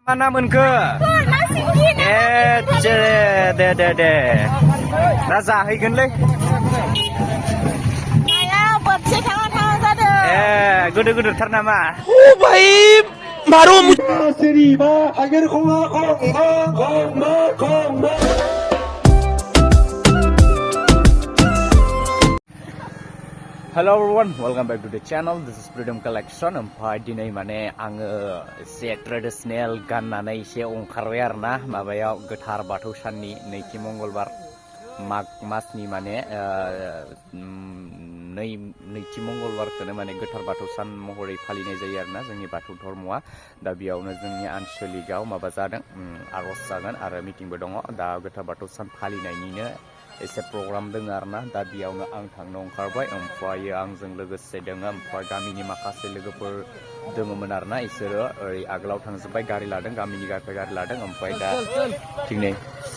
Mana मोनखो? दे दा जाहैगोनलै बोथिसे थाङा जादों गोदो गोदोरथार नामा? भाई मारो Hello everyone, welcome back to the channel. This is Freedom Collection. Ompay dinai mane आङो एसे ट्रेडिशनेल गाननानै एसे ओंखारबाय आरोना माबायाव गोथार बाथौ साननि नैथि मंगलबार माग मासनि माने नैथि मंगलबारखौनो माने गोथार बाथौ सान महरै फालिनाय जायो आरोना जोंनि बाथौ धर्मआ दा बेयावनो जोंनि आनसलिकआव माबा जादों आर'ज जागोन आरो मिटिंबो दङ दा गोथार बाथौ सान फालिनायनिनो एसे प्रग्राम दङ आरोना दा बेयावनो आं थांनो ओंखारबाय ओमफ्राय आंजों लोगोसे दङ ओमफ्राय गामिनि माखासे लोगोफोर दङमोन आरोना इसोरो ओरै आगोलाव थांजोब्बाय गारि लादों गामिनि गारि लादों ओमफ्राय दा थिंनै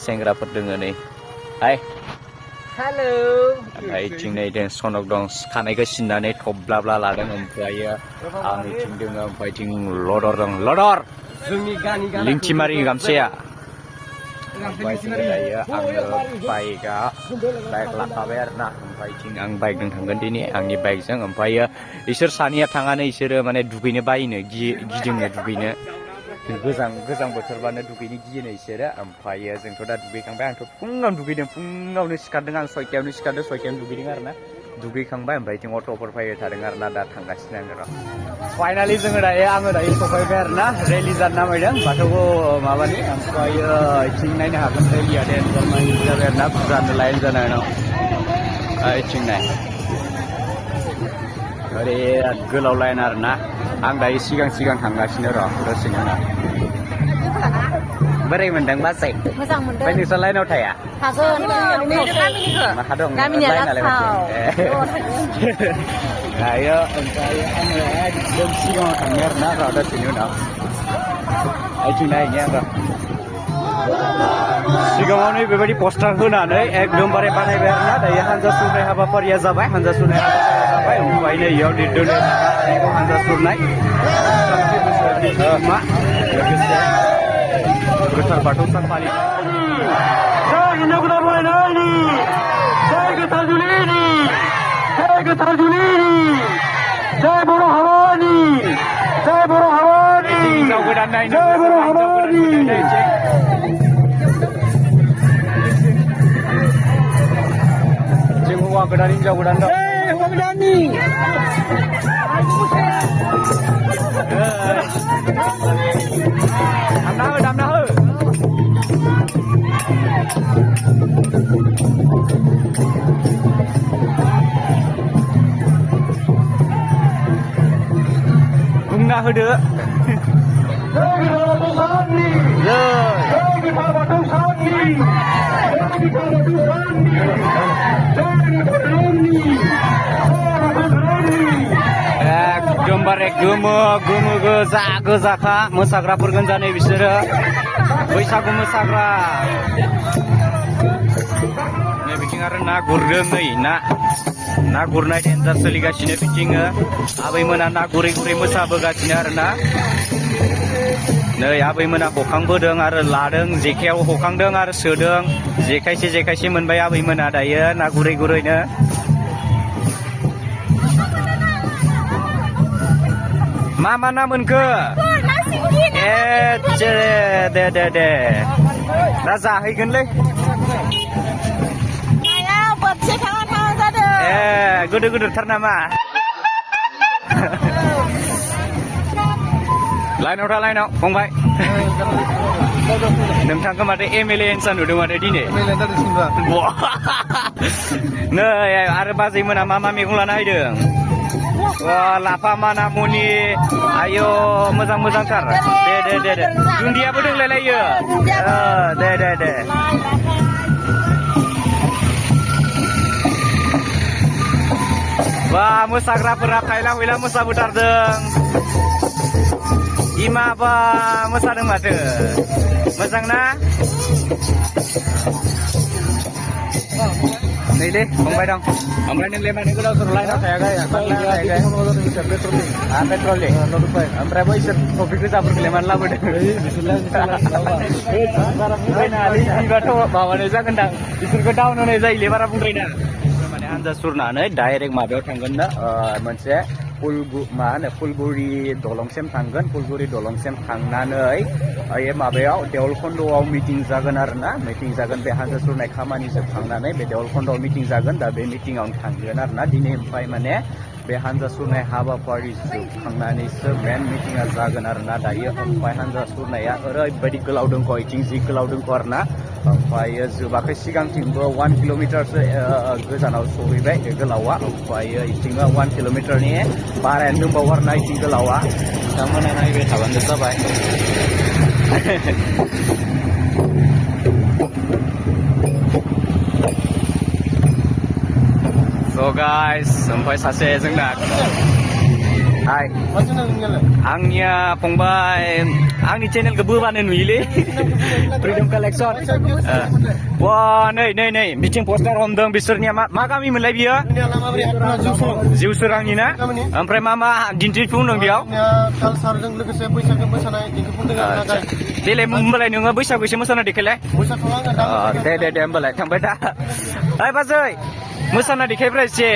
सेंग्राफोर दङ नै हाय हेलो ओमफ्राय थिंनै दं सनक दं खानायखौ सिननानै थब्लाब्ला लादों ओमफ्राय आं थिं दङ ओमफ्राय थिं लदर दं लदर जोंनि गानि लिंथिमारि गामसाया ओमफ्राय दायो आङो बाइक लाखाबाय आरोना ओमफ्राय थिं आं बाइकजों थांगोन दिनै आंनि बाइकजों ओमफ्राय इसोर सानैया थांनानै इसोरो माने दुगैनो बायनो गिदिंनो दुगैनो गोजां बोथोरबानो दुगैनो गियोनो इसोरो ओमफ्राय जोंथ' दा दुगैखांबाय आंथ' फुङावनो दुगैदों फुङावनो सिखारदों आं 6टायावनो सिखारदों 6टायावनो दुगैदों आरोना दुगैखांबाय ओमफ्राय थिं अट'फोर फैबाय थादों आरोना दा थांगासिनो आङो र' फाइनालि आङो दायो सफैबाय आरोना रेलि जानो नामायदों बाथौखौ माबानि ओमफ्राय थिं नायनो हागोन रेलिया डेन्जार माइन्ड जाबाय आरोना बुरजानो लाइन जानाय उनाव थिं नाय ओरै गोलाव लाइन आरोना आं दायो सिगां थांगासिनो र' दसेनि उनाव बोरै मोनदों बासै मोजां मोनदों ओमफ्राय नोंस्रा लाइनाव थाया थागोन माहा दं गामिनिया दायो ओमफ्राय आङो एकदम सिगाङाव थांनो आरोना र' दसेनि उनाव आथिं नायहैनो आं र' सिगाङावनो बेबायदि पस्टार होनानै एकदमबारे बानायबाय आरोना दायो हानजा सुरनाय हाबाफारिया जाबाय ओमफ्राय नै इयाव लिरदों हानजा सुरनाय मा लोगोसे गोथार बाथौ सान फालिनाय हिन्जाव गोदान नायनो जों हौवा गोदान हिन्जाव गोदान दं दामना हो बुंना होदो एकदमबारे गोमो गोजाखा मोसाग्राफोर गोनजानै बिसोरो बैसागु मोसाग्रा नै बिथिं आरो ना गुरदों नै ना गुरनाय डेन्जार सोलिगासिनो बिथिङो आबैमोना ना गुरै मोसाबोगासिनो आरोना नै आबैमोना हखांबोदों आरो लादों जेखायाव हखांदों आरो सोदों जेखायसे मोनबाय आबैमोना दायो ना गुरैनो मा ना मोनखो दे दा जाहैगोनलै बोथिसे थाङा जादों गोदो गोदोरथार नामा लाइनाव फंबाय नोंथांखौ माथो MLA एन्सा नुदों माथो दिनै नै आरो बाजैमोना मा मैगं लाना फैदों लाफा माना मुनि आयो मोजांथार दे दुन्दियाबो दंलायलायो दे बा मोसाग्राफोरा खायला हुइला मोसाबोथारदों इमाबा मोसादों माथो मोजां ना Nih deh, fungbai dong. Ombrai neng lema neng kalau suruh lain saya gaya. Petrol deh. Ombrai boy isep kopi ku sapur keleman lah bode. Fungbai na ali di bato bawa neza kendang. Isur ke down neza ile bara fungbai na. Mane hanja surna ne direct mabeaw tanggon da moनसे फुलगुरि दलंसिम थांगोन फुलगुरि दलंसिम थांनानै माबायाव देवलखन्दआव meeting जागोन आरोना meeting जागोन बे हानजा सुरनाय खामानि जोबखांनानै बे देवलखन्दआव मिटिं जागोन दा बे मिटिंआवनो थांगोन आरोना दिनै ओमफ्राय माने बे हानजा सुरनाय हाबाफारि जोबखांनानैसो मेन मिटिंआ जागोन आरोना दायो ओमफ्राय हानजा सुरनाया ओरैबायदि गोलाव दंख' इथिं जि गोलाव दंख' आरोना ओमफ्राय जोबाखै सिगांथिंबो 1 किल'मिटारसो गोजानाव सहैबाय गोलावा ओमफ्राय इथिंबो 1 किल'मिटारनि बारायानो दंबावो आरोना इथिं गोलावा नोंथांमोना नायबाय थाबानो जाबाय So guys, sampai saatnya जोंना Hai. Angnya फंबाय आंनि चेनेलखौ बोबानो नुयोलै फ्रिडम कालेक्सन wah नै मिटिं पस्टार हमदों बिसोरनिया मा गामि मोनलाय बियो जिउसोरांनि ना ओमफ्राय मा दिन्थिफुंदों बेयाव कालसारजों लोगोसे बैसागो मोसानाय दिन्थिफुंदों आरोना देलाय होमबालाय नोङो बैसागुसो मोसाना देखायलाय दे होमबालाय थांबाय दा ओइ बाजै मोसाना देखायब्रा एसे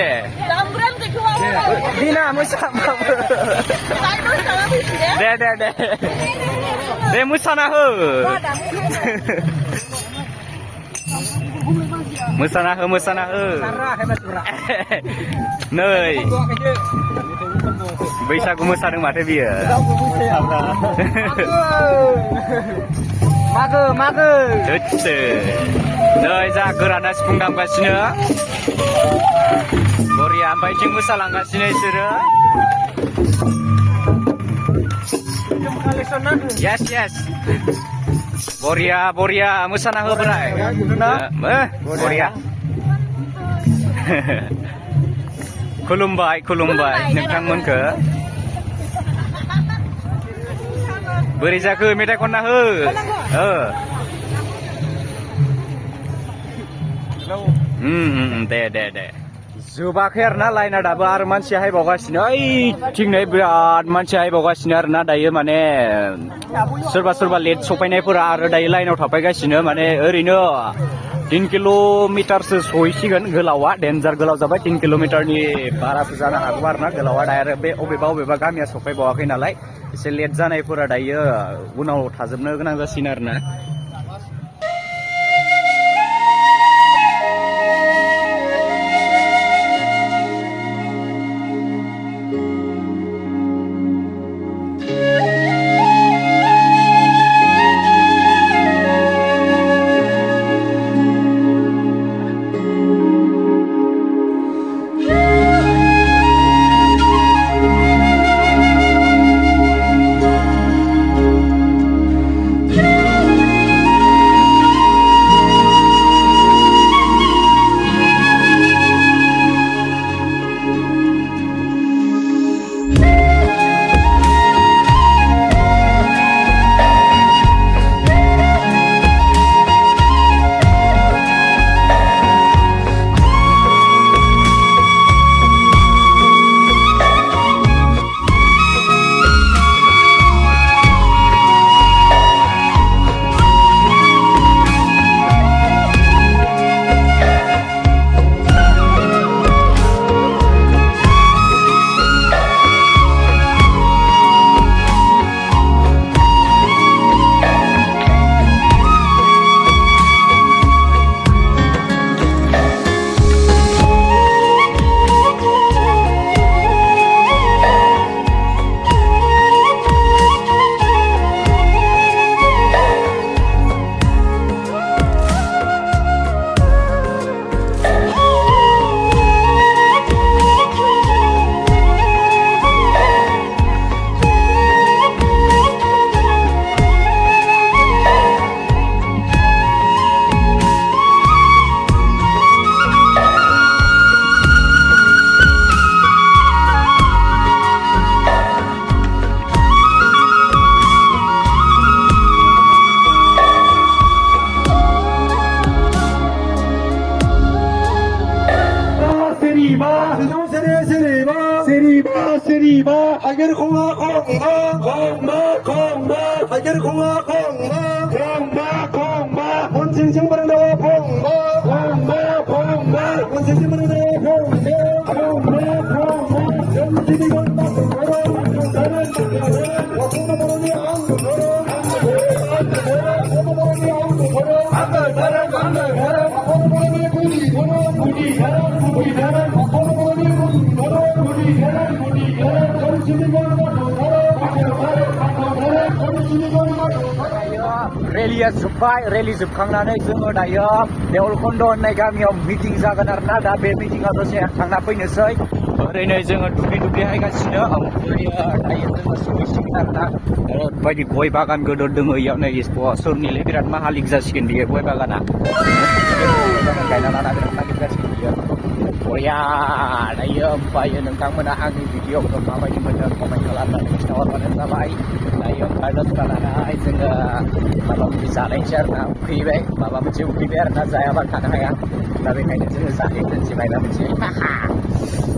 दिना मोसाबाबो दे मोसाना हो मोसाना हो नै बैसागु मोसादों माथो बियो मागो होदसो नै जा गोराना सिफुं दामगासिनो बरिया ओमफ्राय जों मोसालांगासिनो बिसोरो yes बरिया मोसाना होब्राय बरिया खुलुमबाय नोंथांमोनखो बोरै जाखो मेथाइ खनना हो दे जोबाखै आरोना लाइना दाबो आरो मानसिया हायबावगासिनो ओइथिंनै बिराद मानसिया हायबावगासिनो आरोना दायो माने सोरबा लेट सफैनायफोरा आरो दायो लाइनाव थाफैगासिनो माने ओरैनो 3 किल'मिटारसो सहैसिगोन गोलावा डेन्जार गोलाव जाबाय 3 किल'मिटारनि बारासो जानो हागौ आरोना गोलावा दायो आरो बे अबेबा गामिया सफैबावाखै नालाय एसे लेट जानायफोरा दायो उनाव थाजोबनो गोनां जासिगोन आरोना Agar khunga agar khunga mun sing sing berdawa mun sing sing berdawa Relia जोब्बाय रेलि जोबखांनानै जोङो दायो देवलखन्द होननाय गामियाव मिटिं जागोन आरोना दा बे मिटिंआव दसे थांना फैनोसै ओरैनो जोङो दुब्लि हायगासिनो ओमफ्राय दायो जोङो सहैसिगोन आरोना ओरैबायदि गय बागान गोदोर दङ इयाव नै सोरनिलै बिराद माहालिक जासिगोन बियो गय बागाना गायना लाना बिराद मालिक जासिगोन बियो बरिया दायो ओमफ्राय नोंथांमोना आंनि भिडिअखौ माबायदि मोनदों कमेन्ट खालामनानै खिन्थाहरबानो जाबाय दायो ओमफ्राय दसरा लानानै जोङो माबा मोनसे जानायसै आरोना उखैबाय माबा मोनसे उखैबाय आरोना जायाबा थानो हाया दा बेखायनो जोङो जाहैग्रोनोसै माबा मोनसे